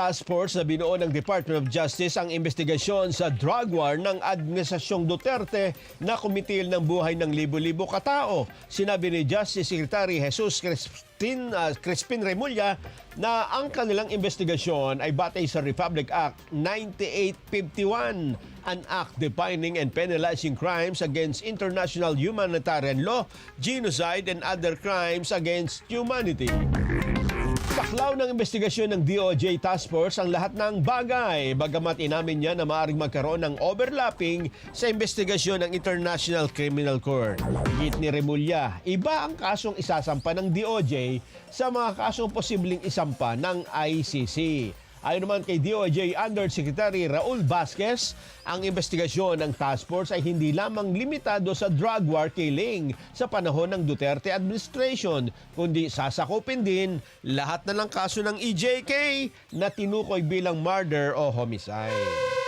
Task Force na binuo ng Department of Justice ang investigasyon sa drug war ng Administrasyong Duterte na kumitil ng buhay ng libo-libo katao. Sinabi ni Justice Secretary Jesus Crispin Remulla na ang kanilang investigasyon ay batay sa Republic Act 9851, an act defining and penalizing crimes against international humanitarian law, genocide, and other crimes against humanity. Saklaw ng investigasyon ng DOJ Task Force ang lahat ng bagay, bagamat inamin niya na maaaring magkaroon ng overlapping sa investigasyon ng International Criminal Court. Higit ni Remulla, iba ang kasong isasampa ng DOJ sa mga kasong posibleng isampa ng ICC. Ayon naman kay DOJ Undersecretary Raul Vasquez, ang investigasyon ng task force ay hindi lamang limitado sa drug war killing sa panahon ng Duterte administration, kundi sasakupin din lahat na ng kaso ng EJK na tinukoy bilang murder o homicide.